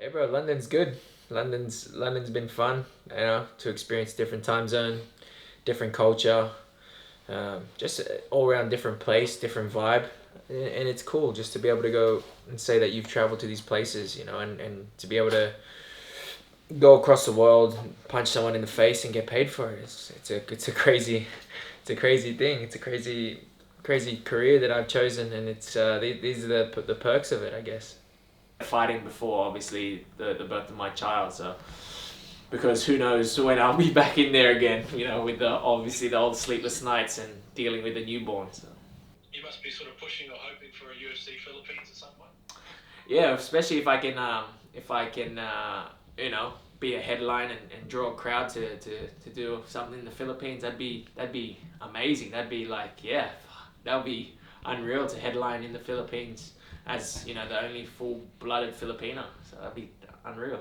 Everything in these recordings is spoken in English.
Yeah, bro, London's good. London's been fun, to experience different time zone, different culture, just all around different place, different vibe, and it's cool just to be able to go and say that you've traveled to these places, and to be able to go across the world, punch someone in the face, and get paid for it. It's a crazy thing. It's a crazy career that I've chosen, and these are the perks of it, I guess. Fighting before, obviously, the birth of my child, so because who knows when I'll be back in there again, with obviously the old sleepless nights and dealing with a newborn. So you must be sort of pushing or hoping for a UFC Philippines at some point. yeah, especially if I can be a headline and draw a crowd to do something in the Philippines. That'd be amazing. That'd be that'd be unreal to headline in the Philippines as the only full-blooded Filipino. So that'd be unreal.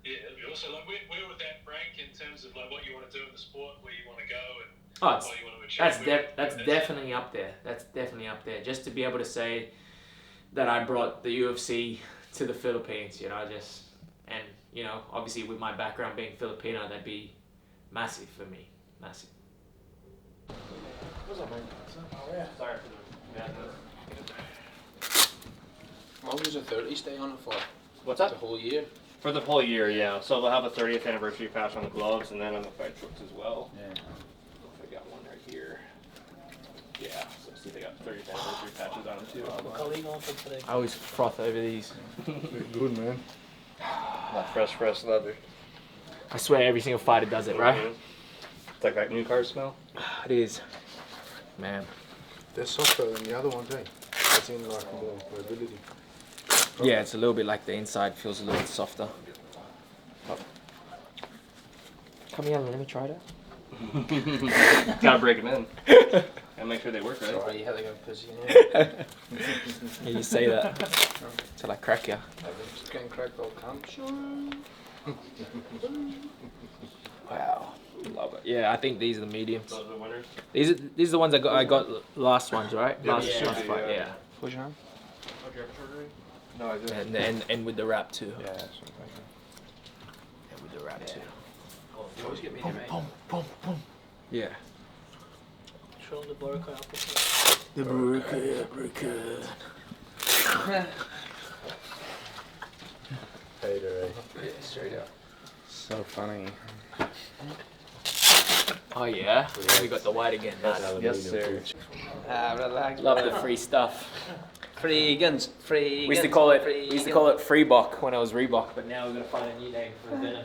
Yeah, it'd be awesome. Like, where would that rank in terms of like what you want to do in the sport, where you want to go, and what you want to achieve? That's definitely up there. That's definitely up there. Just to be able to say that I brought the UFC to the Philippines, obviously with my background being Filipino, that'd be massive for me. Massive. What's up, man? Oh yeah. Sorry for the bad news. How long does a 30 stay on it for? What's that? The whole year? For the whole year, yeah. So they'll have a 30th anniversary patch on the gloves and then on the fight shorts as well. Yeah. I got one right here. Yeah, so see they got 30th anniversary patches on them too. I always froth over these. Good, man. Not fresh leather. I swear every single fighter does it, right? It's like that new car smell. It is. Man. They're softer than the other ones, eh? That seems like more mobility. Yeah, it's a little bit like the inside feels a little bit softer. Come here, let me try that. Gotta break them in. Gotta make sure they work right. Sorry, you had to go pussy in here. Yeah, you say that till I crack you. I'm just getting cracked all come. Wow, love it. Yeah, I think these are the mediums. Those are the winners. These are the ones I got last ones, right? Yeah, last yeah, last fight, yeah. yeah. What's your name? Oh, do you have a short already? No, I didn't. And with the wrap too. Yeah, that's what Yeah, with the wrap too. you always get me in, mate. Yeah. Show the burqa. The burqa. Hater, eh? Yeah, straight up. So funny. Oh yeah? We got the white again. Nice. Yes, sir. Relax. Love the free stuff. Free guns. Free. We used to call it Freebok when I was Reebok, but now we're gonna find a new name for dinner.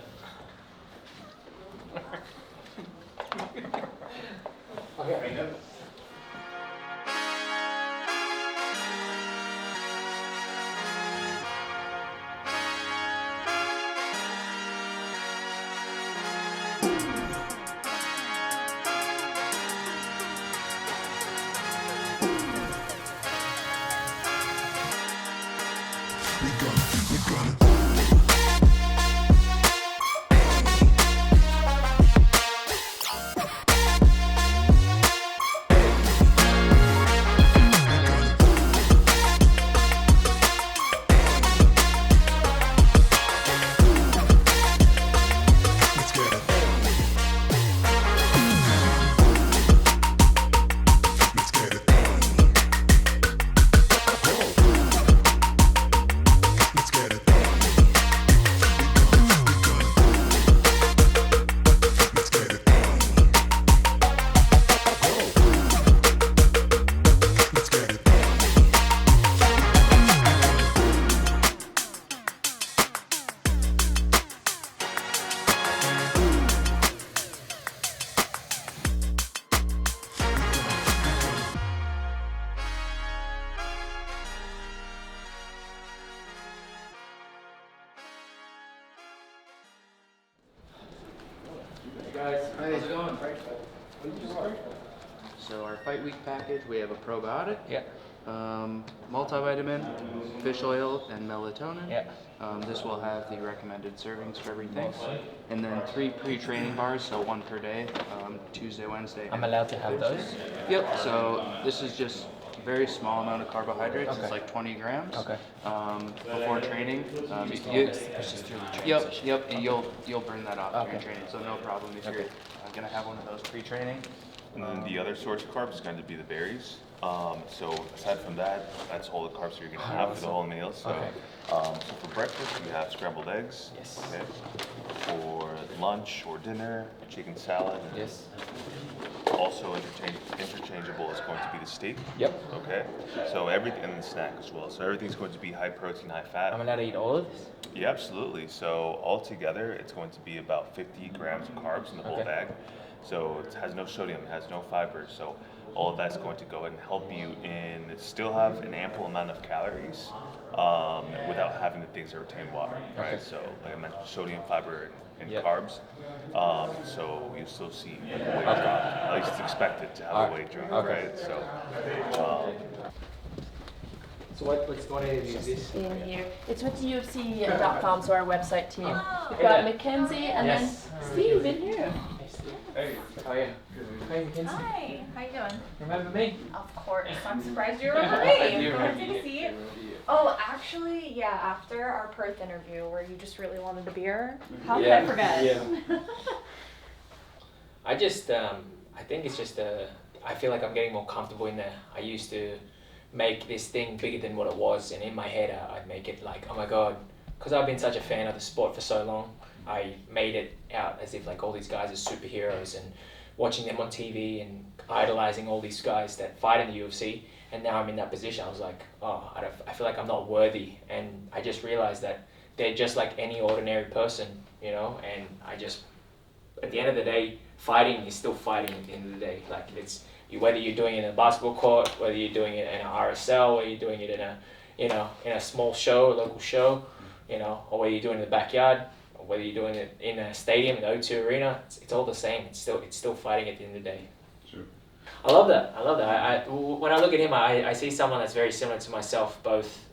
Guys, how's it going? So our fight week package, we have a probiotic, Yeah. multivitamin, fish oil, and melatonin. Yeah. This will have the recommended servings for everything. And then 3 pre-training bars, so 1 per day, Tuesday, Wednesday. I'm allowed to have those? Yep, so this is just very small amount of carbohydrates. Okay. It's like 20 grams. Okay. Before training, yep, and you'll burn that off during training, so no problem if you're gonna have one of those pre-training. And then the other source of carbs is going to be the berries. So aside from that, that's all the carbs you're going to have for the whole meal. So, so for breakfast, you have scrambled eggs. Yes. Okay. For lunch or dinner, chicken salad. Yes. Also interchangeable is going to be the steak. Yep. Okay. So everything, and the snack as well. So everything's going to be high protein, high fat. I'm allowed to eat all of this? Yeah, absolutely. So altogether, it's going to be about 50 grams of carbs in the whole bag. So it has no sodium, it has no fiber. So all of that's going to go and help you in still have an ample amount of calories without having the things that retain water, right? So like I mentioned, sodium, fiber, and carbs. So you still see weight drop. At least it's expected to have a weight drop, right? So what is this? In here. It's with UFC.com, so our website team. We've got Mackenzie and then Steve in here. Hey, how are you? Hi, Mackenzie. Hi, how you doing? Remember me? Of course, I'm surprised you remember me. I do remember Good you. to see you. Oh, actually, yeah, after our Perth interview where you just really wanted a beer, how could I forget? Yeah. I just, I think it's just, I feel like I'm getting more comfortable in there. I used to make this thing bigger than what it was, and in my head I'd make it like, oh my god, because I've been such a fan of the sport for so long, I made it out as if like all these guys are superheroes and watching them on TV and idolizing all these guys that fight in the UFC, and now I'm in that position. I was like, oh, I feel like I'm not worthy, and I just realized that they're just like any ordinary person, you know, and I just, at the end of the day, fighting is still fighting at the end of the day. Like it's, whether you're doing it in a basketball court, whether you're doing it in an RSL, whether you're doing it in a, you know, in a small show, a local show, you know, or whether you're doing it in the backyard, or whether you're doing it in a stadium, the O2 Arena, it's all the same. It's still fighting at the end of the day. Sure. I love that. When I look at him, I see someone that's very similar to myself, both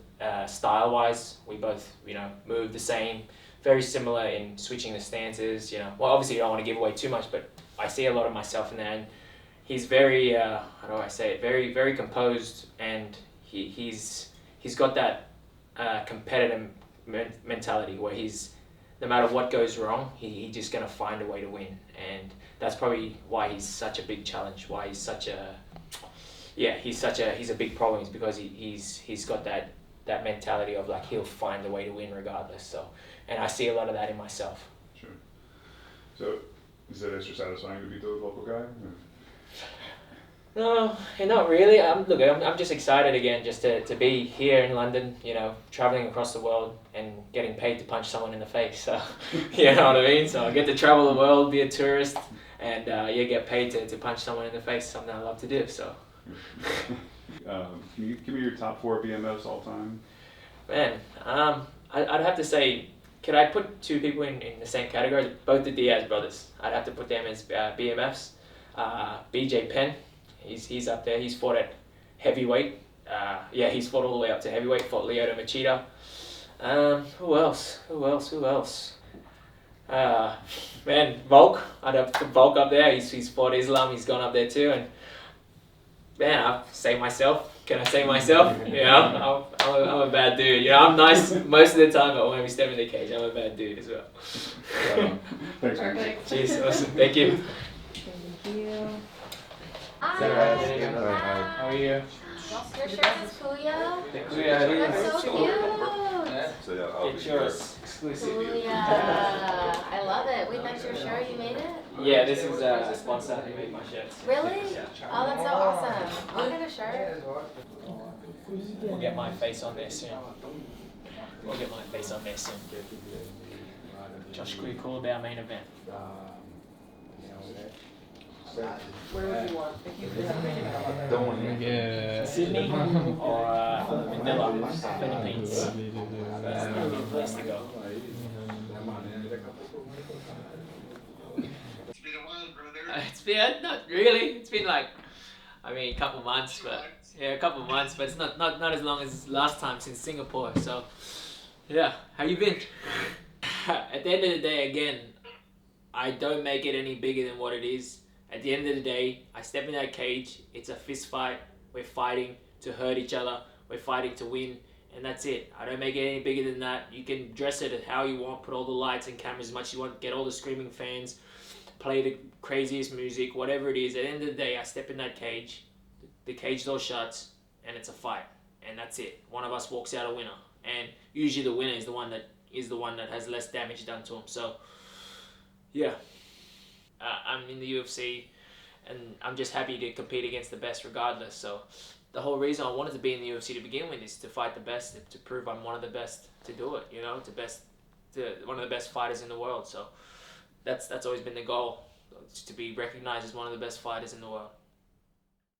style-wise. We both, you know, move the same, very similar in switching the stances, you know. Well, obviously you don't want to give away too much, but I see a lot of myself in there. And he's very, how do I say it, very, very composed, and he's got that competitive mentality where he's, no matter what goes wrong, he's just going to find a way to win. And that's probably why he's such a big challenge, why he's such a, he's a big problem, is because he's got that mentality of like, he'll find a way to win regardless. So, and I see a lot of that in myself. Sure. So, is it extra satisfying to beat the local guy? No, not really. I'm just excited again just to be here in London, you know, traveling across the world and getting paid to punch someone in the face. So, you know what I mean? So I get to travel the world, be a tourist, and get paid to punch someone in the face, something I love to do. So. Can you give me your top 4 BMFs all time? Man, I'd have to say, could I put 2 people in the same category? Both the Diaz brothers. I'd have to put them as BMFs. BJ Penn. He's up there. He's fought at heavyweight. He's fought all the way up to heavyweight. Fought Lyoto Machida. Who else? Man, Volk. I'd have to put Volk up there. He's fought Islam. He's gone up there too. And man, I'll say myself. Can I say myself? Yeah, I'm a bad dude. You know, I'm nice most of the time, but when we step in the cage, I'm a bad dude as well. Thanks. Perfect. Cheers. Awesome. Thank you. Thank you. Is that right? How are you? Your shirt is Kuya. Kuya, it is. That's so cute. So yeah, I'll It's yours. Exclusive. Kuya. I love it. Wait, that's your shirt? You made it? Yeah, this is a sponsor. They make my shirts. Really? Oh, that's so awesome. I'll get a shirt. We'll get my face on there soon. Josh Culibao main event. Where would you want? If you could have made it. Sydney or Manila, Philippines. That's a good place to go. It's been a while, brother. It's been, not really. It's been like, a couple months, but it's not as long as last time since Singapore. So, yeah, how you been? At the end of the day, again, I don't make it any bigger than what it is. At the end of the day, I step in that cage. It's a fist fight. We're fighting to hurt each other. We're fighting to win, and that's it. I don't make it any bigger than that. You can dress it how you want, put all the lights and cameras as much as you want, get all the screaming fans, play the craziest music, whatever it is. At the end of the day, I step in that cage, the cage door shuts, and it's a fight, and that's it. One of us walks out a winner, and usually the winner is the one that has less damage done to him. So, yeah, I'm in the UFC, and I'm just happy to compete against the best regardless. So, the whole reason I wanted to be in the UFC to begin with is to fight the best, to prove I'm one of the best to do it. One of the best fighters in the world. So, that's always been the goal, to be recognized as one of the best fighters in the world.